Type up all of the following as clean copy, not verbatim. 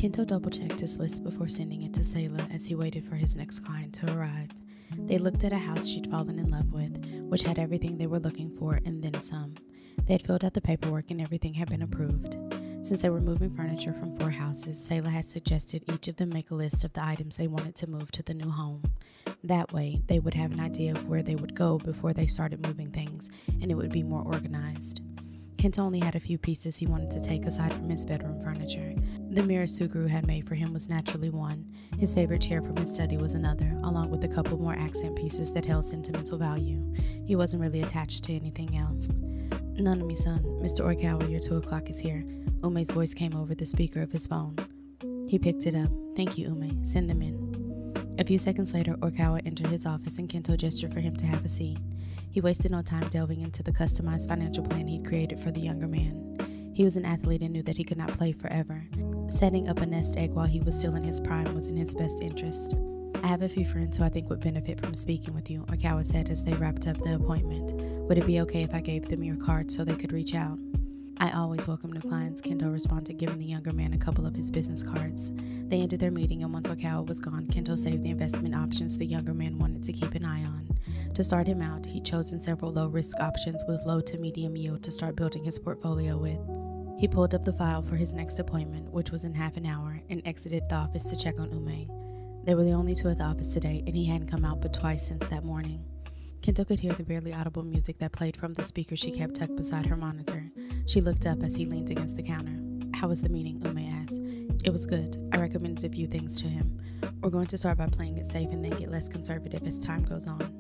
Kento double-checked his list before sending it to Saelah as he waited for his next client to arrive. They looked at a house she'd fallen in love with, which had everything they were looking for and then some. They had filled out the paperwork and everything had been approved. Since they were moving furniture from 4 houses, Saelah had suggested each of them make a list of the items they wanted to move to the new home. That way, they would have an idea of where they would go before they started moving things, and it would be more organized. Kento only had a few pieces he wanted to take aside from his bedroom furniture. The mirror Suguru had made for him was naturally one. His favorite chair from his study was another, along with a couple more accent pieces that held sentimental value. He wasn't really attached to anything else. "Nanami-san, Mr. Oikawa, your 2 o'clock is here." Ume's voice came over the speaker of his phone. He picked it up. "Thank you, Ume. Send them in." A few seconds later, Oikawa entered his office and Kento gestured for him to have a seat. He wasted no time delving into the customized financial plan he'd created for the younger man. He was an athlete and knew that he could not play forever. Setting up a nest egg while he was still in his prime was in his best interest. "I have a few friends who I think would benefit from speaking with you," Oikawa said as they wrapped up the appointment. "Would it be okay if I gave them your card so they could reach out?" "I always welcome new clients," Kento responded, giving the younger man a couple of his business cards. They ended their meeting, and once Oikawa was gone, Kento saved the investment options the younger man wanted to keep an eye on. To start him out, he'd chosen several low-risk options with low to medium yield to start building his portfolio with. He pulled up the file for his next appointment, which was in half an hour, and exited the office to check on Ume. They were the only 2 at the office today, and he hadn't come out but twice since that morning. Kento could hear the barely audible music that played from the speaker she kept tucked beside her monitor. She looked up as he leaned against the counter. "How was the meeting?" Ume asked. "It was good. I recommended a few things to him. We're going to start by playing it safe and then get less conservative as time goes on."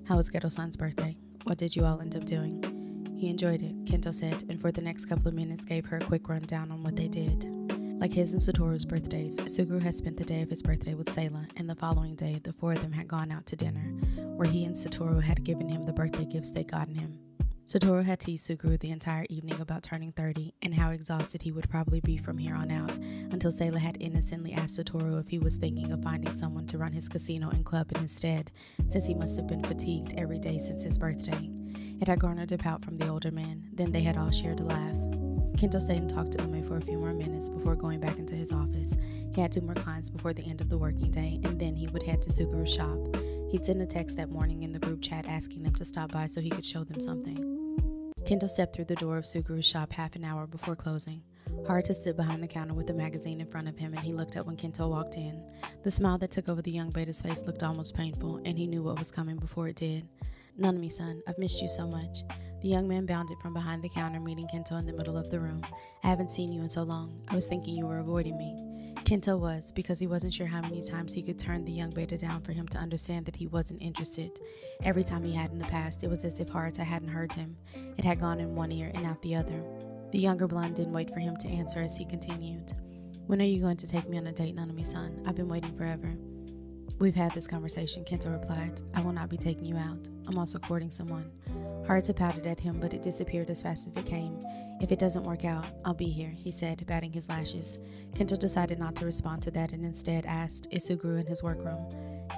"How was Geto-san's birthday? What did you all end up doing?" "He enjoyed it," Kento said, and for the next couple of minutes gave her a quick rundown on what they did. Like his and Satoru's birthdays, Suguru had spent the day of his birthday with Saelah, and the following day, the 4 of them had gone out to dinner, where he and Satoru had given him the birthday gifts they'd gotten him. Satoru had teased Suguru the entire evening about turning 30 and how exhausted he would probably be from here on out, until Saelah had innocently asked Satoru if he was thinking of finding someone to run his casino and club in his stead, since he must have been fatigued every day since his birthday. It had garnered a pout from the older man. Then they had all shared a laugh. Kento stayed and talked to Ume for a few more minutes before going back into his office. He had 2 more clients before the end of the working day, and then he would head to Suguru's shop. He'd sent a text that morning in the group chat asking them to stop by so he could show them something. Kento stepped through the door of Suguru's shop half an hour before closing. Haruta stood behind the counter with a magazine in front of him, and he looked up when Kento walked in. The smile that took over the young beta's face looked almost painful, and he knew what was coming before it did. "Nanami-san, I've missed you so much." The young man bounded from behind the counter, meeting Kento in the middle of the room. "I haven't seen you in so long. I was thinking you were avoiding me." Kento was, because he wasn't sure how many times he could turn the young beta down for him to understand that he wasn't interested. Every time he had in the past, it was as if Haruta hadn't heard him. It had gone in one ear and out the other. The younger blonde didn't wait for him to answer as he continued. "When are you going to take me on a date, Nanami-san? I've been waiting forever." "We've had this conversation," Kento replied. "I will not be taking you out. I'm also courting someone." Haruta pouted at him, but it disappeared as fast as it came. "If it doesn't work out, I'll be here," he said, batting his lashes. Kento decided not to respond to that and instead asked, "Is Suguru in his workroom?"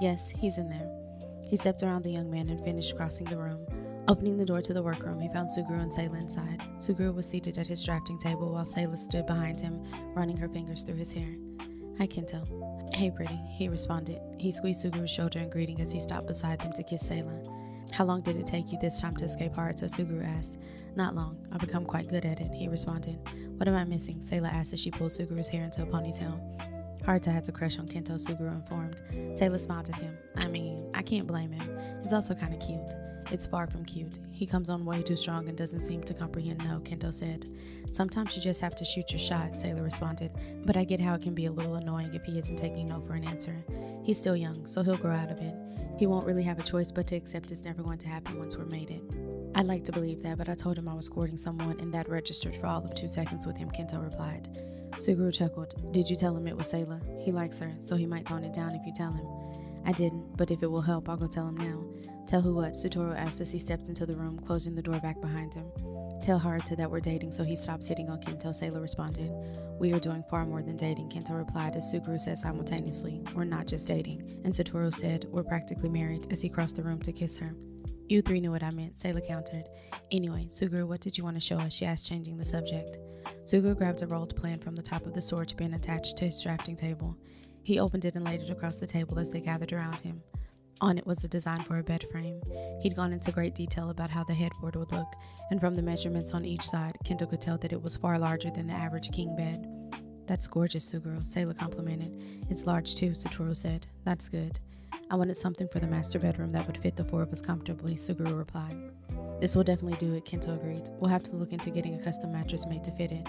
"Yes, he's in there." He stepped around the young man and finished crossing the room. Opening the door to the workroom, he found Suguru and Saelah inside. Suguru was seated at his drafting table while Saelah stood behind him, running her fingers through his hair. "Hi, Kento." "Hey, pretty," he responded. He squeezed Suguru's shoulder in greeting as he stopped beside them to kiss Saelah. "How long did it take you this time to escape Haruta?" Suguru asked. "Not long. I've become quite good at it," he responded. "What am I missing?" Saelah asked as she pulled Suguru's hair into a ponytail. Haruta has a crush on Kento, Suguru informed. Saelah smiled at him. "I mean, I can't blame him. It's also kind of cute." "It's far from cute. He comes on way too strong and doesn't seem to comprehend no," Kento said. "Sometimes you just have to shoot your shot," Saelah responded, "but I get how it can be a little annoying if he isn't taking no for an answer. He's still young, so he'll grow out of it. He won't really have a choice but to accept it's never going to happen once we're made it." "I'd like to believe that, but I told him I was courting someone, and that registered for all of 2 seconds with him," Kento replied. Suguru chuckled. "Did you tell him it was Saelah? He likes her, so he might tone it down if you tell him." "I didn't, but if it will help, I'll go tell him now." "Tell who what?" Satoru asked as he stepped into the room, closing the door back behind him. "Tell Haruta that we're dating so he stops hitting on Kento," Saelah responded. "We are doing far more than dating," Kento replied as Suguru said simultaneously, "We're not just dating," and Satoru said, "We're practically married," as he crossed the room to kiss her. You three knew what I meant, Saelah countered. Anyway, Suguru, what did you want to show us? She asked, changing the subject. Suguru grabbed a rolled plan from the top of the storage bin attached to his drafting table. He opened it and laid it across the table as they gathered around him. On it was a design for a bed frame. He'd gone into great detail about how the headboard would look, and from the measurements on each side, Kendall could tell that it was far larger than the average king bed. That's gorgeous, Suguru, Saelah complimented. It's large too, Satoru said. That's good. I wanted something for the master bedroom that would fit the four of us comfortably, Suguru replied. This will definitely do it, Kento agreed. We'll have to look into getting a custom mattress made to fit it.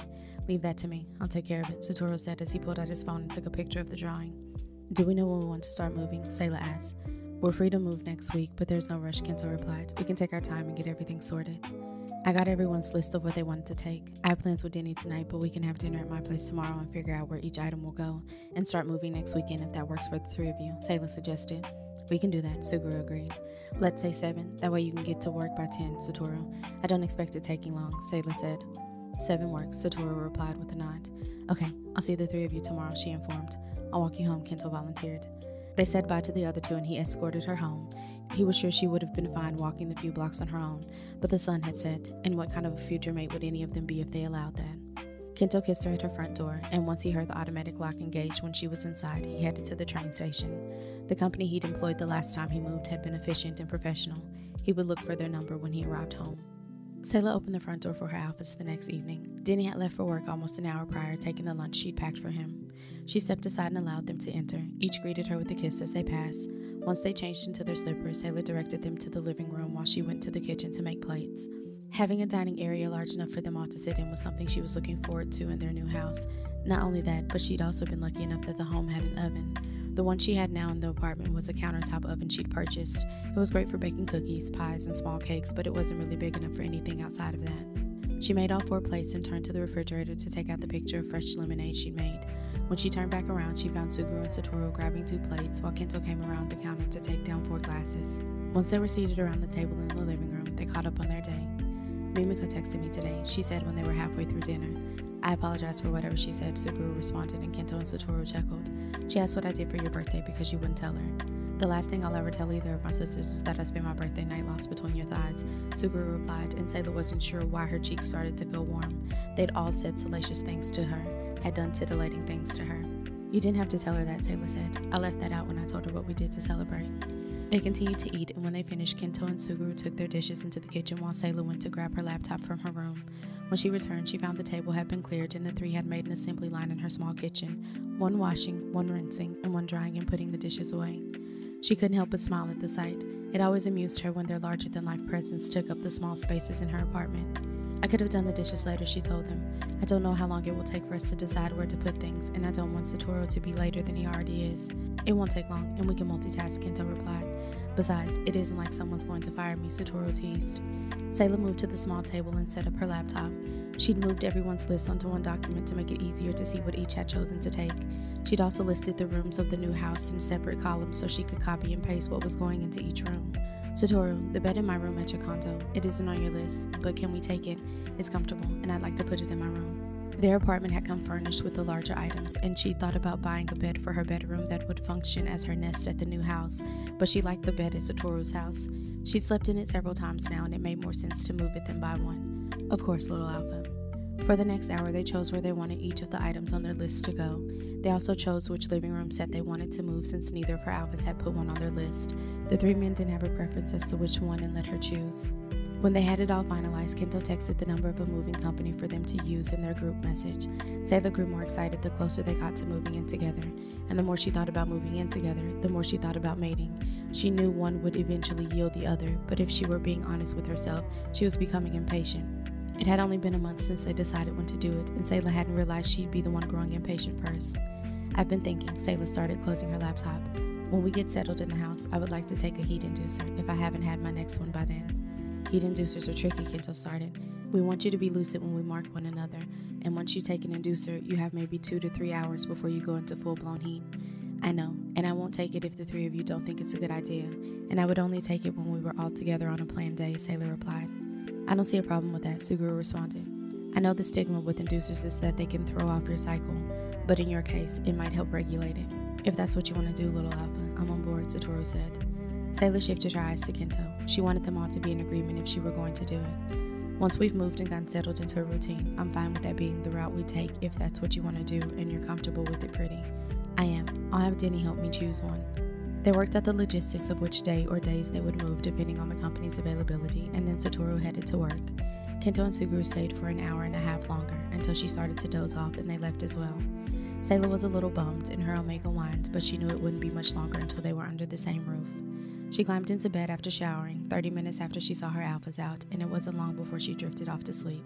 Leave that to me. I'll take care of it, Satoru said as he pulled out his phone and took a picture of the drawing. Do we know when we want to start moving? Saelah asked. We're free to move next week, but there's no rush, Kento replied. We can take our time and get everything sorted. I got everyone's list of what they wanted to take. I have plans with Denny tonight, but we can have dinner at my place tomorrow and figure out where each item will go and start moving next weekend if that works for the three of you, Saelah suggested. We can do that, Suguru agreed. Let's say 7, that way you can get to work by 10, Satoru. I don't expect it taking long, Saelah said. 7 works, Satoru replied with a nod. Okay, I'll see the three of you tomorrow, she informed. I'll walk you home, Kento volunteered. They said bye to the other two and he escorted her home. He was sure she would have been fine walking the few blocks on her own, but the sun had set, and what kind of a future mate would any of them be if they allowed that? Kento kissed her at her front door, and once he heard the automatic lock engage when she was inside, he headed to the train station. The company he'd employed the last time he moved had been efficient and professional. He would look for their number when he arrived home. Saelah opened the front door for her office the next evening. Denny had left for work almost an hour prior, taking the lunch she'd packed for him. She stepped aside and allowed them to enter. Each greeted her with a kiss as they passed. Once they changed into their slippers, Saelah directed them to the living room while she went to the kitchen to make plates. Having a dining area large enough for them all to sit in was something she was looking forward to in their new house. Not only that, but she'd also been lucky enough that the home had an oven. The one she had now in the apartment was a countertop oven she'd purchased. It was great for baking cookies, pies, and small cakes, but it wasn't really big enough for anything outside of that. She made all 4 plates and turned to the refrigerator to take out the picture of fresh lemonade she'd made. When she turned back around, she found Suguru and Satoru grabbing 2 plates, while Kento came around the counter to take down 4 glasses. Once they were seated around the table in the living room, they caught up on their day. Mimiko texted me today, she said when they were halfway through dinner. I apologized for whatever she said, Suguru responded, and Kento and Satoru chuckled. She asked what I did for your birthday because you wouldn't tell her. The last thing I'll ever tell either of my sisters is that I spent my birthday night lost between your thighs, Suguru replied, and Saelah wasn't sure why her cheeks started to feel warm. They'd all said salacious things to her, had done titillating things to her. You didn't have to tell her that, Saelah said. I left that out when I told her what we did to celebrate. They continued to eat, and when they finished, Kento and Suguru took their dishes into the kitchen while Saelah went to grab her laptop from her room. When she returned, she found the table had been cleared and the 3 had made an assembly line in her small kitchen, 1 washing, 1 rinsing, and 1 drying and putting the dishes away. She couldn't help but smile at the sight. It always amused her when their larger-than-life presence took up the small spaces in her apartment. I could have done the dishes later, she told them. I don't know how long it will take for us to decide where to put things, and I don't want Satoru to be later than he already is. It won't take long, and we can multitask, Kento replied. Besides, it isn't like someone's going to fire me, Satoru teased. Saelah moved to the small table and set up her laptop. She'd moved everyone's list onto 1 document to make it easier to see what each had chosen to take. She'd also listed the rooms of the new house in separate columns so she could copy and paste what was going into each room. Satoru, the bed in my room at your condo. It isn't on your list, but can we take it? It's comfortable, and I'd like to put it in my room. Their apartment had come furnished with the larger items, and she thought about buying a bed for her bedroom that would function as her nest at the new house, but she liked the bed at Satoru's house. She'd slept in it several times now, and it made more sense to move it than buy one. Of course, little Alpha. For the next hour, they chose where they wanted each of the items on their list to go. They also chose which living room set they wanted to move since neither of her alphas had put one on their list. The 3 men didn't have a preference as to which one and let her choose. When they had it all finalized, Kento texted the number of a moving company for them to use in their group message. Saelah grew more excited the closer they got to moving in together, and the more she thought about moving in together, the more she thought about mating. She knew one would eventually yield the other, but if she were being honest with herself, she was becoming impatient. It had only been a month since they decided when to do it, and Saelah hadn't realized she'd be the one growing impatient first. I've been thinking, Saelah started, closing her laptop. When we get settled in the house, I would like to take a heat inducer, if I haven't had my next one by then. Heat inducers are tricky, Kento started. We want you to be lucid when we mark one another, and once you take an inducer, you have maybe 2 to 3 hours before you go into full-blown heat. I know, and I won't take it if the 3 of you don't think it's a good idea, and I would only take it when we were all together on a planned day, Saelah replied. I don't see a problem with that, Suguru responded. I know the stigma with inducers is that they can throw off your cycle, but in your case, it might help regulate it. If that's what you want to do, little Alpha, I'm on board, Satoru said. Saelah shifted her eyes to Kento. She wanted them all to be in agreement if she were going to do it. Once we've moved and gotten settled into a routine, I'm fine with that being the route we take if that's what you want to do and you're comfortable with it, pretty. I am. I'll have Denny help me choose one. They worked out the logistics of which day or days they would move depending on the company's availability, and then Satoru headed to work. Kento and Suguru stayed for an hour and a half longer until she started to doze off and they left as well. Saelah was a little bummed and her Omega whined, but she knew it wouldn't be much longer until they were under the same roof. She climbed into bed after showering, 30 minutes after she saw her alphas out, and it wasn't long before she drifted off to sleep.